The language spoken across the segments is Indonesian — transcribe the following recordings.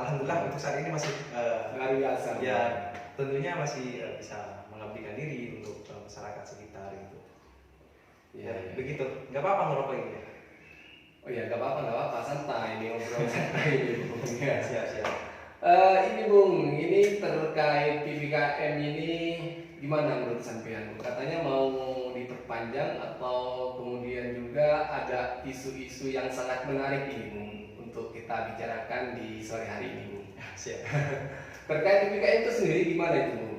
alhamdulillah untuk saat ini masih luar biasa. ya tentunya masih bisa mengabdikan diri untuk masyarakat sekitar gitu. Ya, begitu, nggak apa-apa ngerokok ini ya. Oh ya, nggak apa-apa, santai ini ngobrol santai ini Bung. Ya. Siap. Ini Bung, ini terkait PPKM ini gimana menurut sampean? Katanya mau diperpanjang atau kemudian juga ada isu-isu yang sangat menarik ini Bung untuk kita bicarakan di sore hari ini Bung. Siap. Terkait PPKM itu sendiri gimana itu Bung?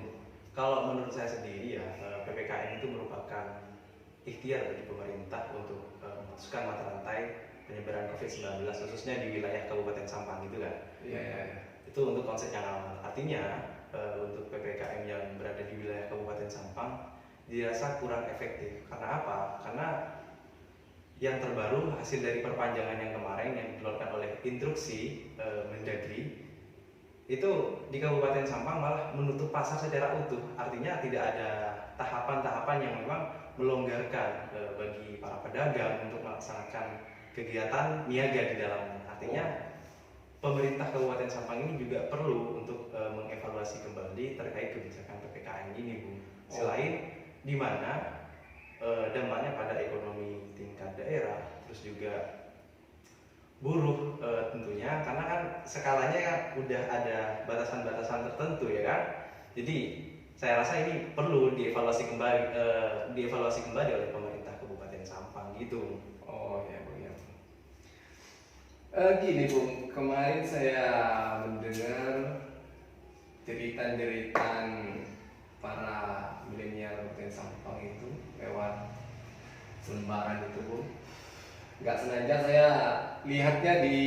Kalau menurut saya sendiri ya, PPKM itu merupakan ikhtiar dari pemerintah untuk memutuskan mata rantai penyebaran COVID-19 khususnya di wilayah Kabupaten Sampang gitu kan. Iya. Itu untuk konsep yang awal. Artinya untuk PPKM yang berada di wilayah Kabupaten Sampang dirasa kurang efektif. Karena apa? Karena yang terbaru hasil dari perpanjangan yang kemarin yang dikeluarkan oleh instruksi Mendagri itu di Kabupaten Sampang malah menutup pasar secara utuh. Artinya tidak ada tahapan-tahapan yang memang melonggarkan bagi para pedagang untuk melaksanakan kegiatan niaga di dalamnya. Artinya pemerintah Kabupaten Sampang ini juga perlu untuk mengevaluasi kembali terkait kebijakan PPKM ini, Bung. Selain di mana dampaknya pada ekonomi tingkat daerah, terus juga buruh tentunya, karena kan skalanya kan udah ada batasan-batasan tertentu ya kan. Jadi saya rasa ini perlu dievaluasi kembali oleh pemerintah Kabupaten Sampang gitu. Oh ya Bung ya. Gini Bung, kemarin saya mendengar cerita-cerita para milenial Kabupaten Sampang itu lewat selembaran itu Bung. Nggak sengaja saya lihatnya di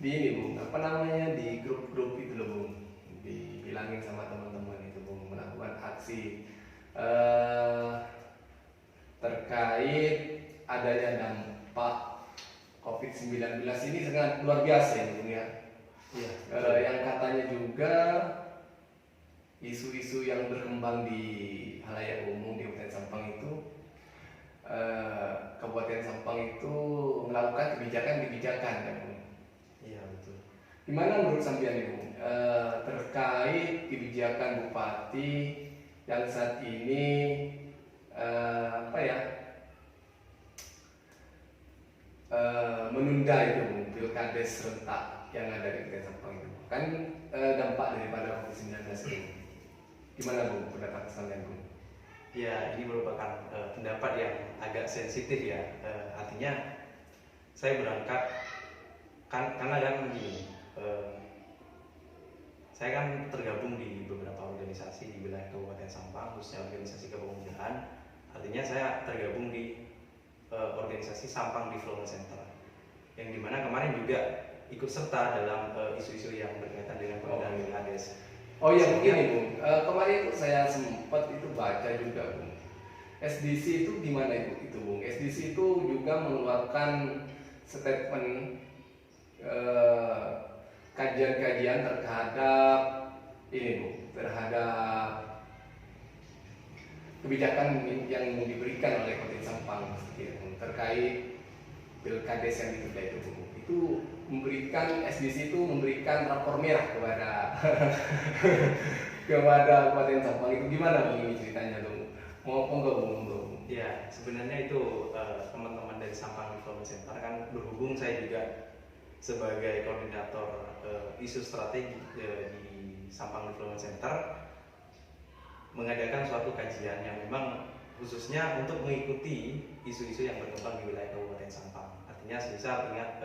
ini Bung, apa namanya, di grup-grup itu loh Bung, dibilangin sama teman-teman itu Bung melakukan aksi terkait adanya dampak COVID-19 ini sangat luar biasa ya Bung ya. Iya. Yang katanya juga isu-isu yang berkembang di halayak umum di Kabupaten Sampang itu, Kabupaten Sampang itu melakukan kebijakan-kebijakan ya Bung. Iya betul. Gimana menurut sampean Ibu terkait kebijakan Bupati yang saat ini menunda itu Bung, pilkades serentak yang ada di Kabupaten Sampang itu kan dampak daripada COVID-19 itu. Gimana Bung pendapat sampean Bung? Ya, ini merupakan pendapat yang agak sensitif ya. Artinya saya berangkat karena kan begini, saya kan tergabung di beberapa organisasi di wilayah Kabupaten Sampang, khususnya organisasi kepemudaan. Artinya saya tergabung di organisasi Sampang Development Center, yang dimana kemarin juga ikut serta dalam isu-isu yang berkaitan dengan penundaan pilkades. Oh ya begini Bung, kemarin itu saya sempat itu baca juga Bung. SDC itu gimana itu Bung? SDC itu juga mengeluarkan statement kajian-kajian terhadap ini Bung, terhadap kebijakan yang diberikan oleh Kabupaten Sampang terkait pilkades yang ditunda itu Bung. Itu memberikan SDC itu memberikan rapor merah kepada Kabupaten Sampang itu. Gimana Bung ini ceritanya Bung? Mau enggak Bung? Ya, sebenarnya itu teman-teman dari Sampang Development Center kan berhubung saya juga sebagai koordinator isu strategi di Sampang Development Center mengadakan suatu kajian yang memang khususnya untuk mengikuti isu-isu yang berkembang di wilayah Kabupaten Sampang. Artinya semisal ingat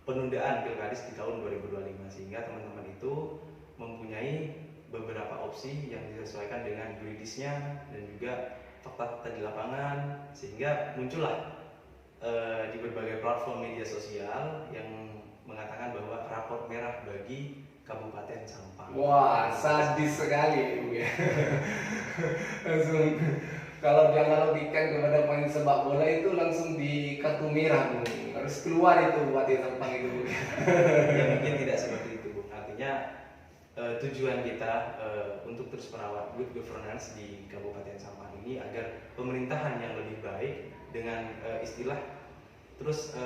penundaan pilkades di tahun 2025, sehingga teman-teman itu mempunyai beberapa opsi yang disesuaikan dengan yuridisnya dan juga fakta-fakta di lapangan, sehingga muncullah di berbagai platform media sosial yang mengatakan bahwa rapor merah bagi Kabupaten Sampang. Wah, sadis sekali Ibu ya. Langsung kalau dia analogikan kepada pemain sepak bola itu langsung di kartu merah Bu. Harus keluar itu Bupati Sampang itu Bu. Ya mungkin tidak seperti itu Bu. Artinya tujuan kita untuk terus merawat good governance di Kabupaten Sampang ini agar pemerintahan yang lebih baik dengan istilah terus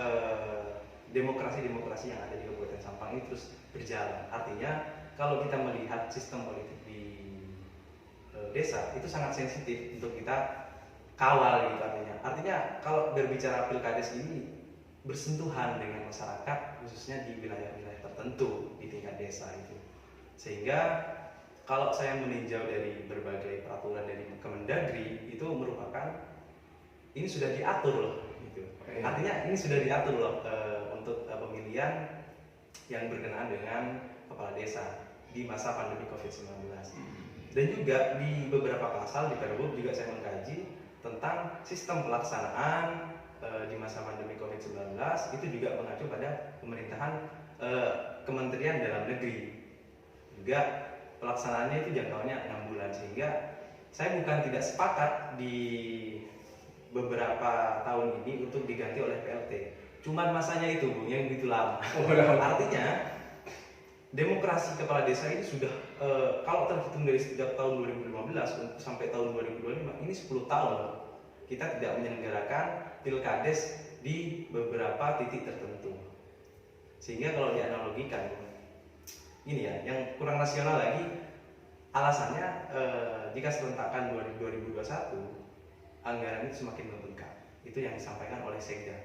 demokrasi-demokrasi yang ada di Kabupaten Sampang ini terus berjalan. Artinya kalau kita melihat sistem politik di desa itu sangat sensitif untuk kita kawal gitu artinya kalau berbicara pilkades ini bersentuhan dengan masyarakat khususnya di wilayah-wilayah tertentu di tingkat desa itu, sehingga kalau saya meninjau dari berbagai peraturan dari Kemendagri itu merupakan ini sudah diatur loh gitu. Artinya ini sudah diatur loh untuk pemilihan yang berkenaan dengan kepala desa di masa pandemi COVID-19. Dan juga di beberapa pasal di Pergub juga saya mengkaji tentang sistem pelaksanaan di masa pandemi COVID-19 itu juga mengacu pada pemerintahan Kementerian Dalam Negeri. Juga pelaksanaannya itu jangkauannya 6 bulan, sehingga saya bukan tidak sepakat di beberapa tahun ini untuk diganti oleh PLT. Cuman masanya itu Bung yang begitu lama. Artinya demokrasi kepala desa ini sudah kalau terhitung dari sejak tahun 2015 sampai tahun 2025 ini 10 tahun kita tidak menyelenggarakan pilkades di beberapa titik tertentu, sehingga kalau dianalogikan ini ya yang kurang rasional lagi alasannya jika serentakan 2021 anggaran itu semakin membengkak, itu yang disampaikan oleh Sekda,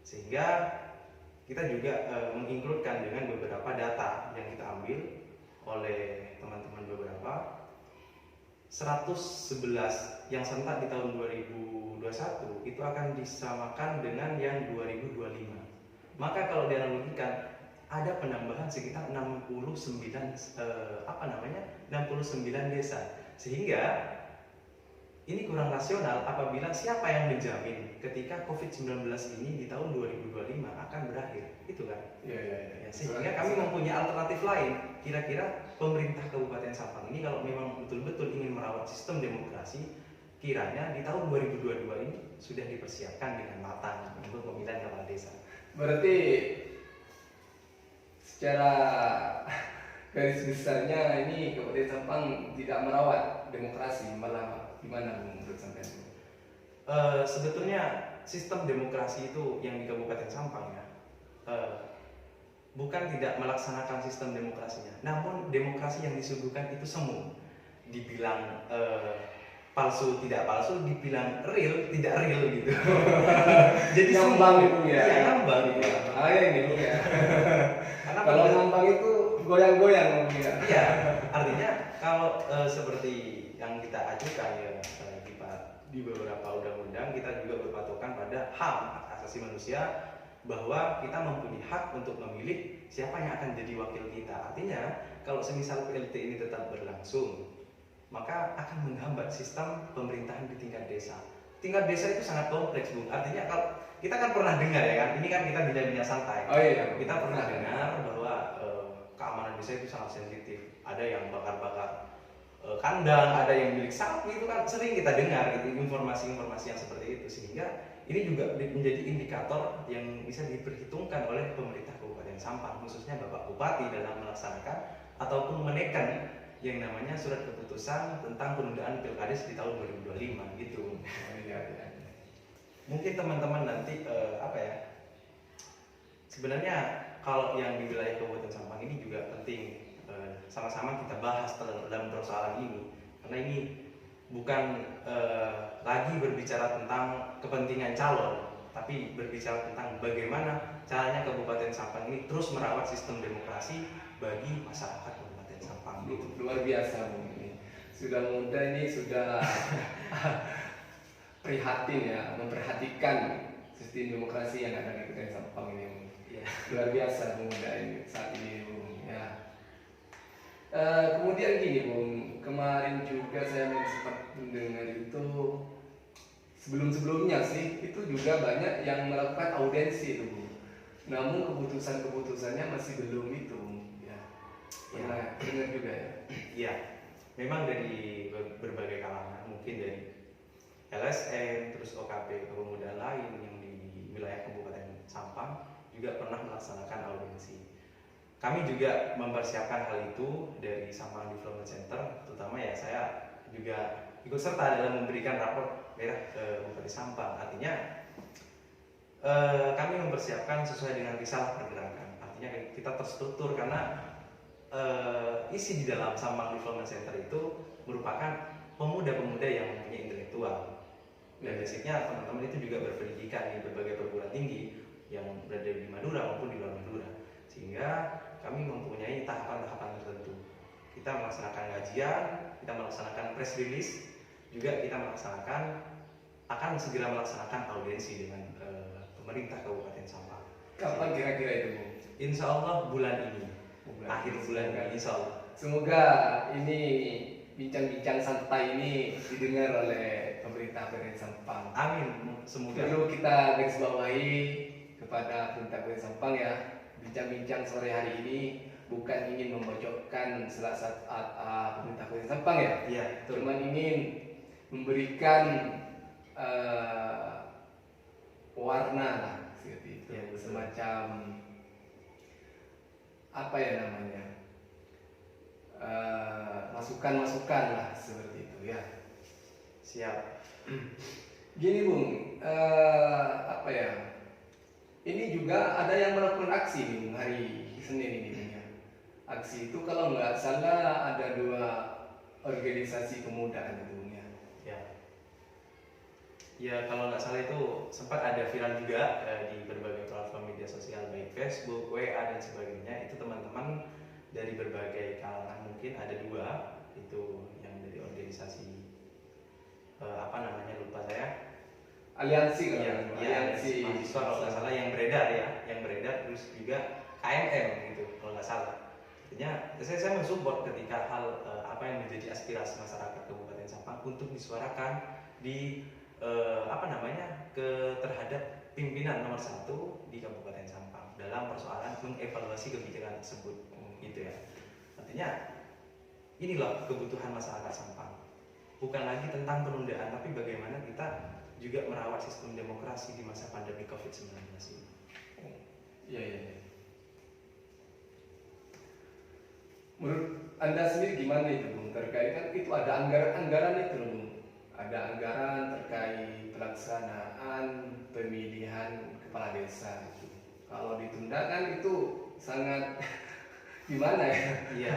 sehingga kita juga menginkludkan dengan beberapa data yang kita ambil oleh teman-teman beberapa 111 yang serentak di tahun 2021 itu akan disamakan dengan yang 2025. Maka kalau dianalogikan ada penambahan sekitar 69 desa, sehingga ini kurang rasional apabila siapa yang menjamin ketika COVID-19 ini di tahun 2025 akan berakhir, itu kan? Ya, sehingga kami mempunyai alternatif lain. Kira-kira pemerintah Kabupaten Sampang ini kalau memang betul-betul ingin merawat sistem demokrasi, kiranya di tahun 2022 ini sudah dipersiapkan dengan matang untuk pemilihan kepala desa. Berarti secara garis besarnya ini Kabupaten Sampang tidak merawat demokrasi, malah gimana menurut sampean? Sebetulnya sistem demokrasi itu yang di Kabupaten Sampang ya bukan tidak melaksanakan sistem demokrasinya, namun demokrasi yang disuguhkan itu semu. Dibilang palsu tidak palsu, dibilang real tidak real gitu. Jadi ngambang itu ya. Iya, ngambang gitu. Gitu ya. Karena kalau ngambang itu goyang-goyang ya. Iya, artinya kalau seperti yang kita ajukan ya di beberapa undang-undang kita juga berpatokan pada HAM, hak asasi manusia, bahwa kita mempunyai hak untuk memilih siapa yang akan jadi wakil kita. Artinya kalau semisal PLT ini tetap berlangsung, maka akan menghambat sistem pemerintahan di tingkat desa. Tingkat desa itu sangat kompleks, Bung. Artinya kalau kita kan pernah dengar ya kan, ini kan kita bicara santai. Oh iya. Kita pernah dengar bahwa keamanan desa itu sangat sensitif. Ada yang bakar-bakar kandang, ada yang milik sapi, itu kan sering kita dengar gitu, informasi-informasi yang seperti itu, sehingga ini juga menjadi indikator yang bisa diperhitungkan oleh pemerintah Kabupaten Sampang, khususnya Bapak Bupati dalam melaksanakan ataupun menekan yang namanya surat keputusan tentang penundaan pilkades di tahun 2025 gitu. Mungkin teman-teman nanti sebenarnya kalau yang di wilayah Kabupaten Sampang ini juga penting sama-sama kita bahas dalam persoalan ini, karena ini bukan lagi berbicara tentang kepentingan calon, tapi berbicara tentang bagaimana caranya Kabupaten Sampang ini terus merawat sistem demokrasi bagi masyarakat Kabupaten Sampang. Luar biasa Bung, ini sudah muda, ini sudah prihatin ya, memperhatikan sistem demokrasi yang ada di Kabupaten Sampang ini. Ya. Luar biasa Bung muda ini saat ini Bung ya. Kemudian gini Bung, kemarin juga saya sempat mendengar itu sebelum-sebelumnya sih itu juga banyak yang melakukan audiensi itu Bung. Namun keputusannya masih belum itu Bung. Ya. Pernah dengar juga ya? Iya. Memang dari berbagai kalangan, mungkin dari LSM, terus OKP kepemudaan lain yang di wilayah Kabupaten Sampang juga pernah melaksanakan audiensi. Kami juga mempersiapkan hal itu dari Sampang Development Center, terutama ya saya juga ikut serta dalam memberikan rapor merah ke Bupati Sampang. Artinya kami mempersiapkan sesuai dengan risalah pergerakan. Artinya kita terstruktur karena isi di dalam Sampang Development Center itu merupakan pemuda-pemuda yang mempunyai intelektual. Dan basicnya teman-teman itu juga berpendidikan di berbagai perguruan tinggi yang berada di Madura maupun di luar Madura, sehingga kami mempunyai tahapan-tahapan tertentu. Kita melaksanakan kajian, kita melaksanakan press release, juga kita akan segera melaksanakan audiensi dengan pemerintah Kabupaten Sampang. Kapan kira-kira itu, Bung? Insya Allah bulan ini, akhir bulan ini, insya Allah. Semoga ini bincang-bincang santai ini didengar oleh pemerintah Kabupaten Sampang. Amin. Semoga. Perlu kita garis bawahi kepada pemerintah Kabupaten Sampang ya, bincang-bincang sore hari ini bukan ingin memojokkan saat pemerintah Kabupaten Sampang ya. Iya. Cuman ingin memberikan warna lah seperti itu, ya, semacam apa ya namanya, masukan-masukan lah seperti itu ya. Siap. Gini Bung, apa ya, ini juga ada yang melakukan aksi nih Bung, hari Senin ini Bung, ya. Aksi itu kalau nggak salah ada 2 organisasi pemuda gitu Bung, ya. Ya kalau nggak salah itu sempat ada viral juga di berbagai platform media sosial baik Facebook, WA dan sebagainya. Itu teman-teman dari berbagai kalangan, mungkin ada 2 itu yang dari organisasi apa namanya lupa saya. Aliansi kan? Ya, Aliansi mahasiswa kalau nggak salah yang beredar terus juga KMM gitu kalau nggak salah. Artinya saya mensupport ketika hal apa yang menjadi aspirasi masyarakat Kabupaten Sampang untuk disuarakan di terhadap pimpinan nomor 1 di Kabupaten Sampang dalam persoalan mengevaluasi kebijakan tersebut, gitu ya. Artinya ini loh kebutuhan masyarakat Sampang, bukan lagi tentang penundaan, tapi bagaimana kita juga merawat sistem demokrasi di masa pandemi COVID-19 ini. Iya. Menurut Anda sendiri gimana itu Bung? Terkait kan itu ada anggaran itu loh Bung. Ada anggaran terkait pelaksanaan pemilihan kepala desa itu. Kalau ditunda kan itu sangat gimana ya? Iya.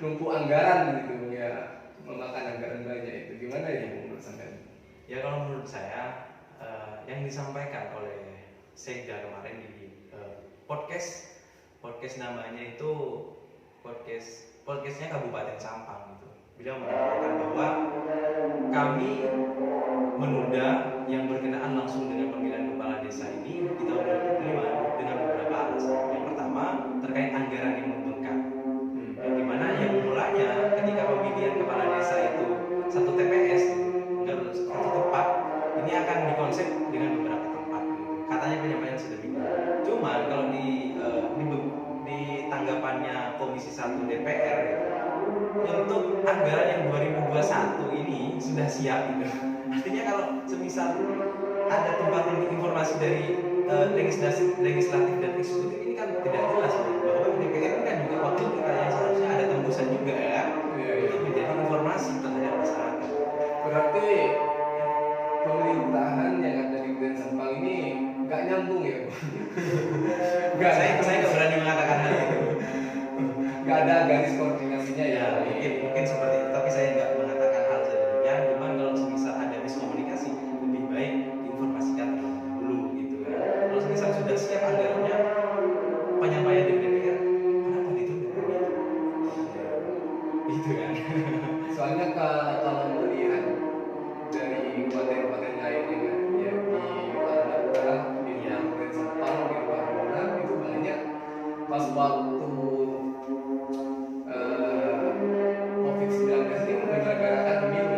Numpuk anggaran gitu Bung, ya, memakan anggaran banyak itu. Gimana ya Bung menurut Anda? Ya kalau menurut saya yang disampaikan oleh Sekda kemarin di podcast namanya itu podcastnya Kabupaten Sampang gitu. Beliau mengatakan bahwa kami menunda yang berkenaan langsung dengan pemilihan kepala desa ini di tahun 2005 dengan beberapa alasan. Yang pertama terkait anggaran yang membengkak, di mana yang mulanya ketika pemilihan kepala desa itu 1 TPS gitu, 1 tempat, ini akan dikonsep dengan beberapa tempat gitu. Katanya penyampaian sudah bingung. Cuman kalau di tanggapannya Komisi 1 DPR gitu, untuk anggaran yang 2021 ini sudah siap gitu. Artinya kalau semisal ada tempat informasi dari legislatif dan eksekutif ini kan tidak jelas bahwa DPR ini kan juga wakil kita yang seharusnya ada tembusan juga ya, untuk menjadi informasi terhadap masyarakat. Berarti pemerintahan yang ada di Kabupaten Sampang ini nggak nyambung ya Bung? Saya nggak berani mengatakan hal itu. Nggak ada garis koordinasinya ya. Mungkin seperti itu, tapi saya nggak mengatakan hal sedemikian. Cuman kalau misal ada miskomunikasi, lebih baik diinformasikan terlebih dahulu gitu kan. Kalau misal sudah siap anggarannya, penyampaian dari DPR, kenapa ditunda gitu kan? Soalnya kalau melihat dari kabupaten-kabupaten lainnya kan, ya di luar Madura, di Kabupaten Sampang, di luar Madura itu banyak pas waktu COVID-19 ini menyelenggarakan pemilu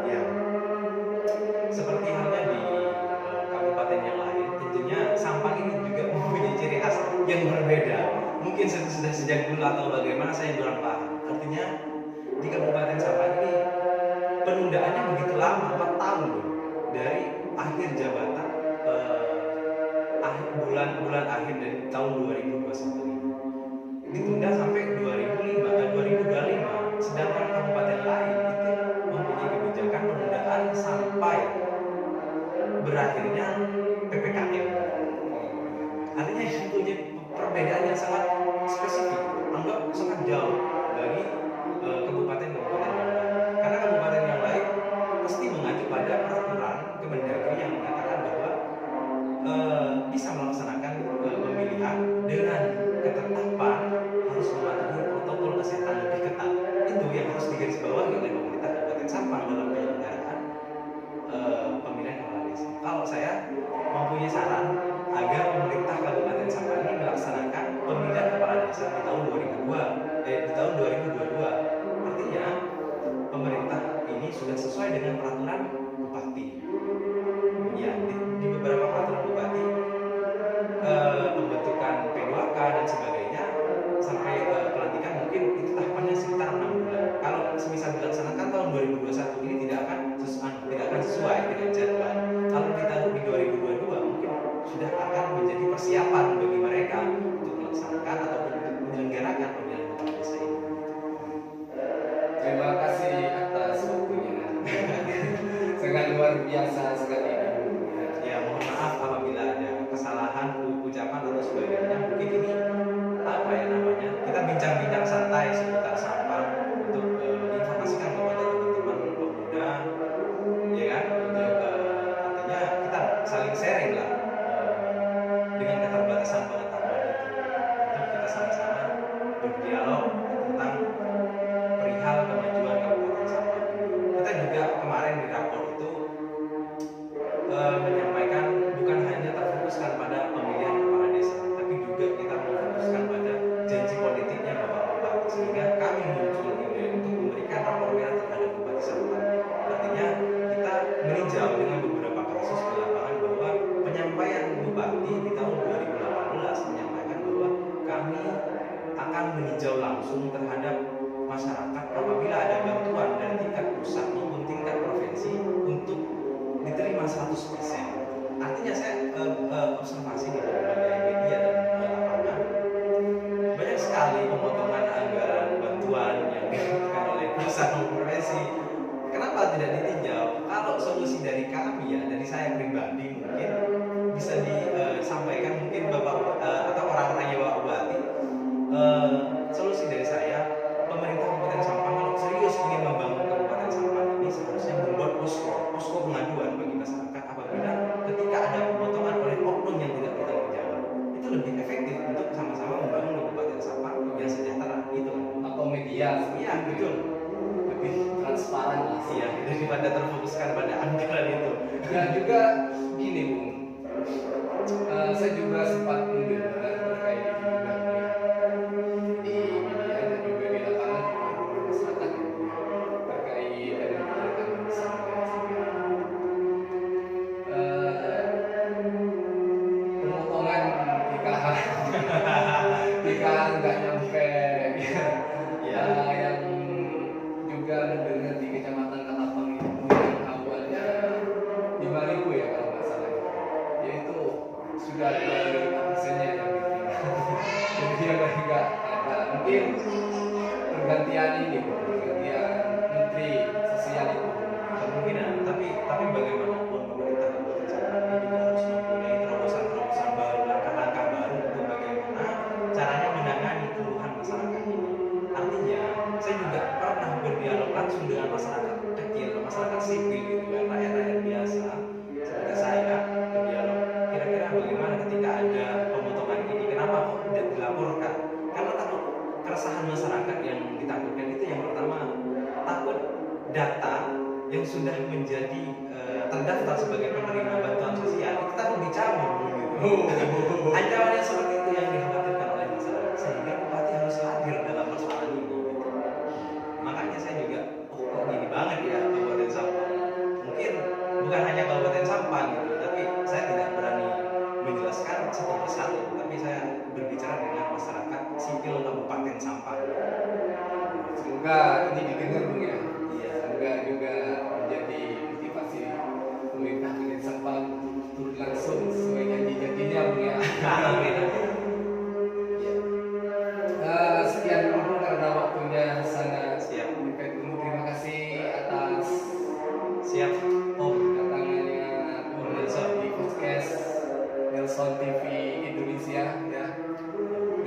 Ya. Seperti halnya di kabupaten yang lain, tentunya Sampang ini juga mempunyai ciri khas yang berbeda. Mungkin sudah sejak dulu atau bagaimana saya kurang paham. Artinya di Kabupaten Sampang ini penundaannya begitu lama, 4 tahun loh. Dari akhir jabatan bulan akhir dari tahun 2021 ini ditunda sampai 2025, sedangkan kabupaten lain itu mempunyai kebijakan penundaan sampai berakhirnya PPKM. perbedaan yang sangat spesifik, anggap sangat jauh dari kabupaten-kabupaten yang lain. Karena kabupaten yang lain pasti mengacu pada peraturan Kemendagri yang mengatakan bahwa bisa melaksanakan pemilihan dengan ketetapan harus mematuhi protokol kesehatan lebih ketat. Itu yang harus digarisbawahi oleh pemerintah Kabupaten Sampang dalam penyelenggaraan pemilihan kepala desa. Kalau saya mempunyai saran agar pemerintah Kabupaten Sampang ini melaksanakan pemilihan kepala desa di tahun 2022. Artinya pemerintah ini sudah sesuai dengan peraturan bupati. Ya, di beberapa peraturan bupati pembentukan P2K dan sebagainya sampai pelantikan mungkin itu tahapannya sekitar 6 bulan. Kalau semisal dilaksanakan tahun 2021 ini tidak akan sesuai dengan jadwal. Kalau kita di 2022 mungkin sudah akan menjadi persiapan bagi mereka untuk melaksanakan ataupun untuk menyelenggarakan pemilihan kepala desa ini. Terima kasih atas waktunya. Sangat luar biasa sekali. Ya, mohon maaf apabila ada kesalahan ucapan atau sebagainya. Mungkin ini apa ya namanya? Kita bincang-bincang santai seputar sampah untuk informasikan kepada teman-teman pemuda, ya kan? Untuk artinya kita saling sharing lah dengan keterbatasan pengetahuan itu. Untuk kita sama-sama berdialog tentang perihal kemajuan Kabupaten Sampang. Kita juga kemarin di rapor itu menyampaikan bukan hanya terfokuskan pada pemilihan kepala desa, tapi juga kita memfokuskan pada janji politiknya Bapak Bupati, sehingga kami muncul ide untuk memberikan rapor merah terhadap Bupati Sampang. Artinya kita meninjau dengan beberapa kasus di lapangan bahwa penyampaian Bupati di tahun 2018 menyampaikan bahwa kami akan meninjau langsung terhadap masyarakat apabila ada bantuan dari tingkat pusat maupun tingkat provinsi untuk diterima 100%. Artinya saya observasi di berbagai media dan lapangan banyak sekali pemotongan anggaran bantuan yang diberikan oleh pusat maupun provinsi. Kenapa tidak ditinjau? Kalau solusi dari kami ya, dari saya pribadi mungkin bisa disampaikan mungkin Bapak atau orang-orangnya Bapak Bupati. Solusi dari saya, pemerintah Kabupaten Sampang kalau serius ingin membangun Kabupaten Sampang ini seharusnya membuat posko pengaduan bagi masyarakat apabila ketika ada pemotongan oleh oknum yang tidak bertanggung jawab. Itu lebih efektif untuk sama-sama membangun Kabupaten Sampang yang sejahtera gitu. Atau media? Iya, betul. Lebih transparan lah. Iya, daripada terfokuskan pada anggaran itu. Dan juga gini Bung, saya juga sempat mendengar terkait di media dan juga di lapangan di masyarakat terkait dengan kegiatan bersama pemotongan nikahan nggak nyampe Ya. yang juga mendengar di Kecamatan Kalapang itu yang awalnya 5.000 ya kalau nggak salah, yaitu sudah ada persennya yang diterima. Jadi yang nggak ada mungkin pergantian ini, pergantian menteri sosial itu Kemungkinan, tapi bagaimanapun pemerintah Kabupaten Sampang ini juga harus mempunyai terobosan-terobosan baru, langkah-langkah baru untuk bagaimana caranya menangani keluhan masyarakat ini. Artinya, saya juga pernah berdialog langsung dengan masyarakat kecil, masyarakat sipil gitu kan, rakyat-rakyat biasa seperti saya berdialog. Kira-kira bagaimana ketika ada pemotongan ini, kenapa kok tidak dilaporkan? Karena takut keresahan masyarakat yang ditakutkan itu yang pertama takut data yang sudah menjadi terdaftar sebagai penerima bantuan sosial itu takut dicabut gitu. Ancaman yang seperti itu yang dikhawatirkan oleh masyarakat, sehingga bupati harus hadir dalam persoalan ini gitu. Makanya saya juga kok gini banget ya Kabupaten Sampang. Mungkin bukan hanya Kabupaten Sampang gitu, tapi saya tidak berani menjelaskan satu persatu, tapi saya berbicara dengan masyarakat sipil Kabupaten Sampang. semoga ini didengar Bung ya. Iya. Semoga juga menjadi motivasi pemerintah Kabupaten Sampang turun langsung sesuai janji-janjinya Bung ya.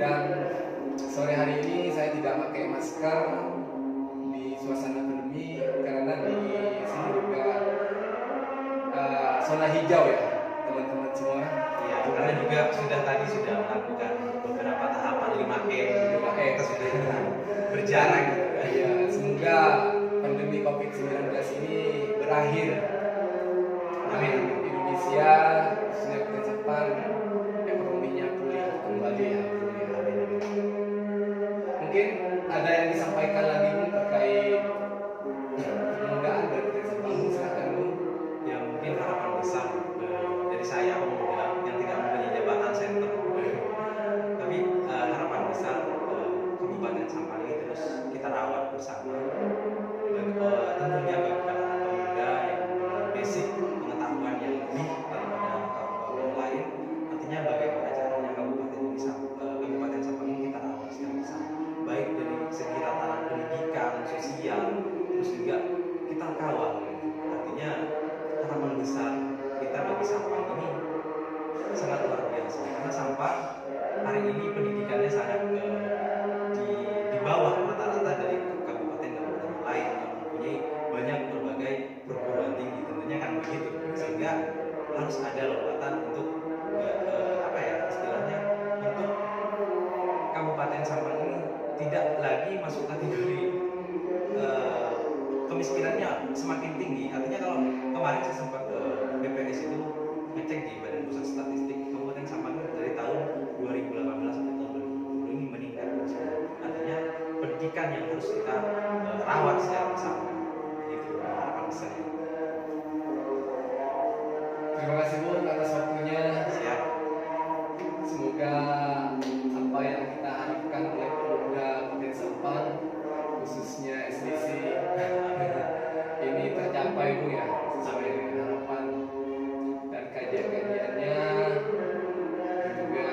Dan sore hari ini saya tidak pakai masker di suasana pandemi karena di sini juga zona hijau ya teman-teman semua. Iya, karena juga sudah melakukan beberapa tahapan 5M gitu, makanya kita sudah berjarak gitu kan. Ya, semoga pandemi COVID-19 ini berakhir. Amin. Indonesia, khususnya Jepang, ekonominya pulih kembali ya. Mungkin ada yang disampaikan lagi Bu terkait penundaan dari Jepang, silakan Bu. Ya mungkin harapan besar dari saya pemuda yang tidak mempunyai jabatan center, tapi harapan besar Kabupaten Sampang ini terus kita rawat bersama. Tentunya bagi para pemuda yang mempunyai basic pengetahuan yang lebih daripada kabupaten lain, artinya bagaimana caranya Kabupaten Sampang ini kita rawat secara bersama, baik dari segi tatanan pendidikan, sosial, terus juga kita kawal. Artinya harapan besar kita bagi Sampang ini sangat luar biasa, karena Sampang hari ini pendidikannya sangat di bawah rata-rata dari kabupaten-kabupaten lain yang mempunyai banyak berbagai perguruan tinggi, tentunya kan begitu, sehingga harus ada lompatan untuk apa ya istilahnya, untuk Kabupaten Sampang ini tidak lagi masuk kategori kemiskinannya semakin tinggi. Artinya kalau kemarin saya sempat ke BPS itu ngecek di Badan Pusat Statistik, Kabupaten Sampang dari tahun 2018 sampai tahun 2020 ini meningkat. Artinya pendidikan yang harus kita rawat secara bersama. Itu harapan saya. Terima kasih Bu atas waktunya. Siap. Semoga apa yang kita harapkan oleh pemuda Kabupaten Sampang, khususnya SDC, ini tercapai Bu ya, sesuai dengan harapan dan kajian-kajiannya juga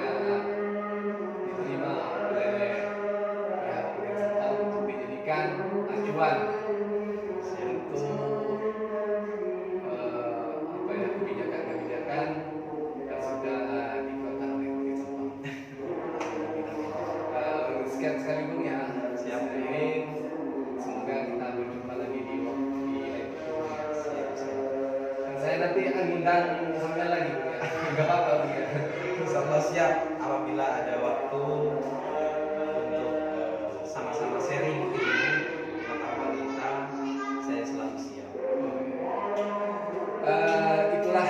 diterima oleh pihak Kabupaten Sampang untuk dijadikan acuan untuk apa ya, kebijakan-kebijakan yang sudah dikeluarkan oleh Kabupaten Sampang. Sekian sekali Bu ya. Siap. Ini semoga kita berjumpa lagi di lain waktu ya. Dan saya nanti akan undang sampai lagi Bu ya. Enggak apa-apa Bu ya. Insyaallah siap apabila ada waktu untuk sama-sama sharing ilmu pengetahuan kita, saya selalu siap. Itulah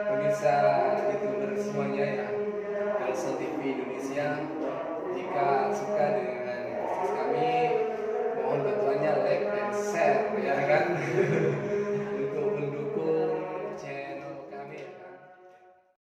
pemirsa YouTuber semuanya ya, Telsa TV Indonesia. Jika suka dengan podcast kami, mohon bantuannya like dan share ya kan.